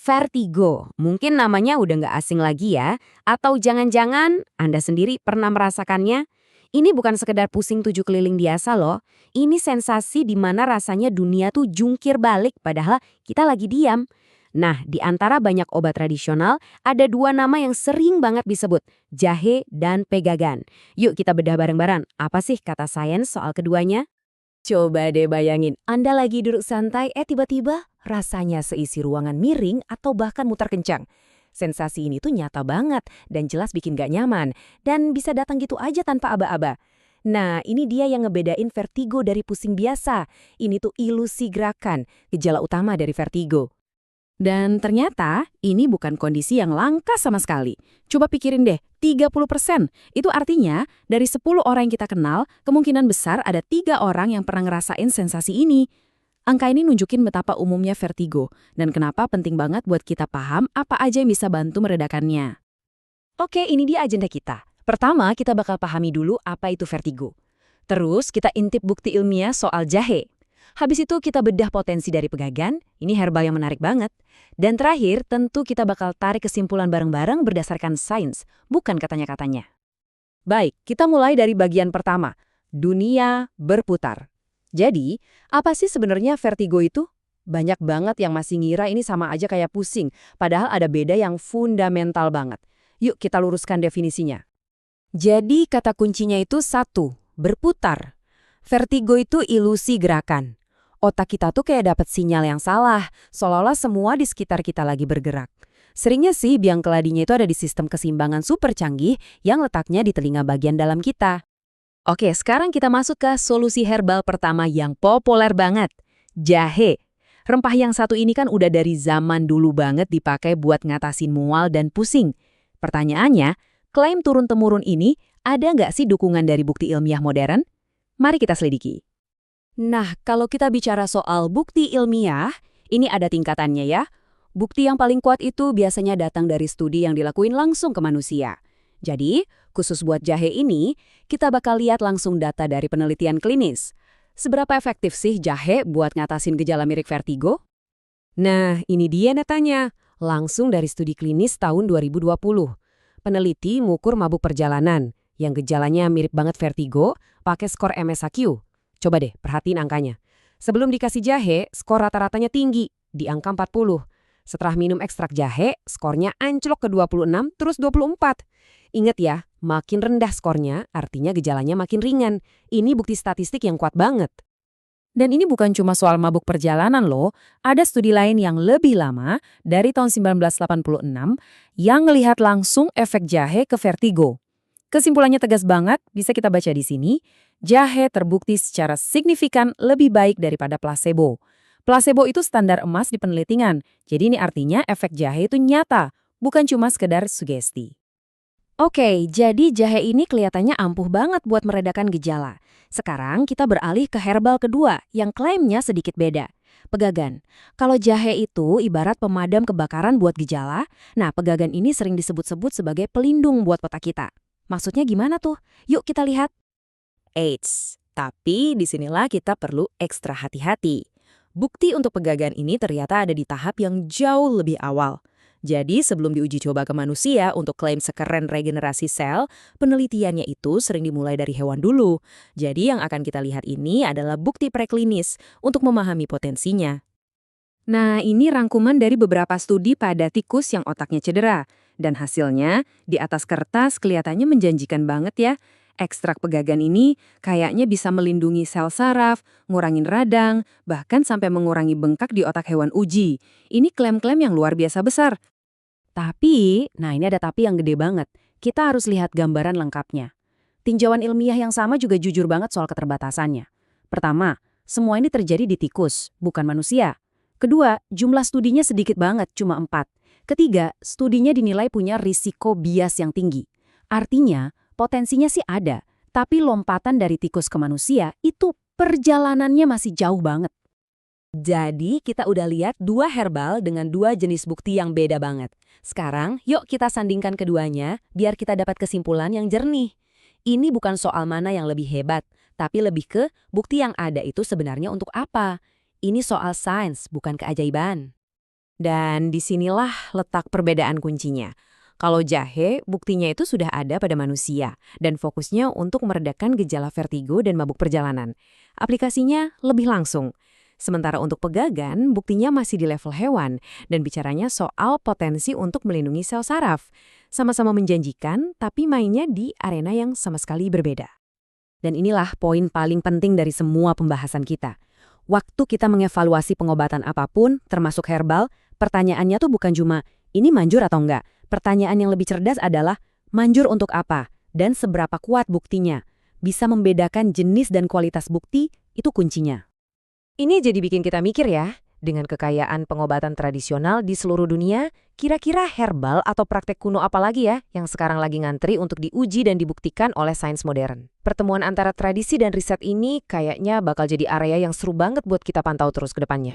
Vertigo, mungkin namanya udah nggak asing lagi ya. Atau jangan-jangan Anda sendiri pernah merasakannya? Ini bukan sekedar pusing tujuh keliling biasa loh. Ini sensasi di mana rasanya dunia tuh jungkir balik padahal kita lagi diam. Nah, di antara banyak obat tradisional, ada dua nama yang sering banget disebut, jahe dan pegagan. Yuk kita bedah bareng-bareng, apa sih kata sains soal keduanya? Coba deh bayangin, Anda lagi duduk santai, tiba-tiba rasanya seisi ruangan miring atau bahkan muter kencang. Sensasi ini tuh nyata banget dan jelas bikin gak nyaman. Dan bisa datang gitu aja tanpa aba-aba. Nah, ini dia yang ngebedain vertigo dari pusing biasa. Ini tuh ilusi gerakan, gejala utama dari vertigo. Dan ternyata ini bukan kondisi yang langka sama sekali. Coba pikirin deh, 30%. Itu artinya dari 10 orang yang kita kenal, kemungkinan besar ada 3 orang yang pernah ngerasain sensasi ini. Angka ini nunjukin betapa umumnya vertigo dan kenapa penting banget buat kita paham apa aja yang bisa bantu meredakannya. Oke, ini dia agenda kita. Pertama, kita bakal pahami dulu apa itu vertigo. Terus kita intip bukti ilmiah soal jahe. Habis itu kita bedah potensi dari pegagan, ini herbal yang menarik banget. Dan terakhir, tentu kita bakal tarik kesimpulan bareng-bareng berdasarkan sains, bukan katanya-katanya. Baik, kita mulai dari bagian pertama, dunia berputar. Jadi, apa sih sebenarnya vertigo itu? Banyak banget yang masih ngira ini sama aja kayak pusing, padahal ada beda yang fundamental banget. Yuk kita luruskan definisinya. Jadi kata kuncinya itu satu, berputar. Vertigo itu ilusi gerakan. Otak kita tuh kayak dapat sinyal yang salah, seolah-olah semua di sekitar kita lagi bergerak. Seringnya sih biang keladinya itu ada di sistem keseimbangan super canggih yang letaknya di telinga bagian dalam kita. Oke, sekarang kita masuk ke solusi herbal pertama yang populer banget, jahe. Rempah yang satu ini kan udah dari zaman dulu banget dipakai buat ngatasin mual dan pusing. Pertanyaannya, klaim turun-temurun ini ada nggak sih dukungan dari bukti ilmiah modern? Mari kita selidiki. Nah, kalau kita bicara soal bukti ilmiah, ini ada tingkatannya ya. Bukti yang paling kuat itu biasanya datang dari studi yang dilakuin langsung ke manusia. Jadi, khusus buat jahe ini, kita bakal lihat langsung data dari penelitian klinis. Seberapa efektif sih jahe buat ngatasin gejala mirip vertigo? Nah, ini dia netanya. Langsung dari studi klinis tahun 2020. Peneliti mengukur mabuk perjalanan, yang gejalanya mirip banget vertigo, pakai skor MSAQ. Coba deh, perhatiin angkanya. Sebelum dikasih jahe, skor rata-ratanya tinggi, di angka 40. Setelah minum ekstrak jahe, skornya anjlok ke 26, terus 24. Ingat ya, makin rendah skornya, artinya gejalanya makin ringan. Ini bukti statistik yang kuat banget. Dan ini bukan cuma soal mabuk perjalanan loh, ada studi lain yang lebih lama, dari tahun 1986, yang melihat langsung efek jahe ke vertigo. Kesimpulannya tegas banget, bisa kita baca di sini. Jahe terbukti secara signifikan lebih baik daripada placebo. Placebo itu standar emas di penelitian, jadi ini artinya efek jahe itu nyata, bukan cuma sekedar sugesti. Oke, jadi jahe ini kelihatannya ampuh banget buat meredakan gejala. Sekarang kita beralih ke herbal kedua yang klaimnya sedikit beda. Pegagan. Kalau jahe itu ibarat pemadam kebakaran buat gejala, nah pegagan ini sering disebut-sebut sebagai pelindung buat otak kita. Maksudnya gimana tuh? Yuk kita lihat. Eits, tapi disinilah kita perlu ekstra hati-hati. Bukti untuk pegagan ini ternyata ada di tahap yang jauh lebih awal. Jadi sebelum diuji coba ke manusia untuk klaim sekeren regenerasi sel, penelitiannya itu sering dimulai dari hewan dulu. Jadi yang akan kita lihat ini adalah bukti preklinis untuk memahami potensinya. Nah, ini rangkuman dari beberapa studi pada tikus yang otaknya cedera. Dan hasilnya, di atas kertas kelihatannya menjanjikan banget ya. Ekstrak pegagan ini kayaknya bisa melindungi sel saraf, ngurangin radang, bahkan sampai mengurangi bengkak di otak hewan uji. Ini klaim-klaim yang luar biasa besar. Tapi, nah ini ada tapi yang gede banget. Kita harus lihat gambaran lengkapnya. Tinjauan ilmiah yang sama juga jujur banget soal keterbatasannya. Pertama, semua ini terjadi di tikus, bukan manusia. Kedua, jumlah studinya sedikit banget, cuma 4. Ketiga, studinya dinilai punya risiko bias yang tinggi. Artinya, potensinya sih ada, tapi lompatan dari tikus ke manusia itu perjalanannya masih jauh banget. Jadi, kita udah lihat dua herbal dengan dua jenis bukti yang beda banget. Sekarang, yuk kita sandingkan keduanya biar kita dapat kesimpulan yang jernih. Ini bukan soal mana yang lebih hebat, tapi lebih ke bukti yang ada itu sebenarnya untuk apa. Ini soal sains, bukan keajaiban. Dan disinilah letak perbedaan kuncinya. Kalau jahe, buktinya itu sudah ada pada manusia, dan fokusnya untuk meredakan gejala vertigo dan mabuk perjalanan. Aplikasinya lebih langsung. Sementara untuk pegagan, buktinya masih di level hewan, dan bicaranya soal potensi untuk melindungi sel saraf. Sama-sama menjanjikan, tapi mainnya di arena yang sama sekali berbeda. Dan inilah poin paling penting dari semua pembahasan kita. Waktu kita mengevaluasi pengobatan apapun, termasuk herbal, pertanyaannya tuh bukan cuma, ini manjur atau enggak? Pertanyaan yang lebih cerdas adalah, manjur untuk apa? Dan seberapa kuat buktinya? Bisa membedakan jenis dan kualitas bukti, itu kuncinya. Ini jadi bikin kita mikir ya, dengan kekayaan pengobatan tradisional di seluruh dunia, kira-kira herbal atau praktek kuno apa lagi ya yang sekarang lagi ngantri untuk diuji dan dibuktikan oleh sains modern. Pertemuan antara tradisi dan riset ini kayaknya bakal jadi area yang seru banget buat kita pantau terus ke depannya.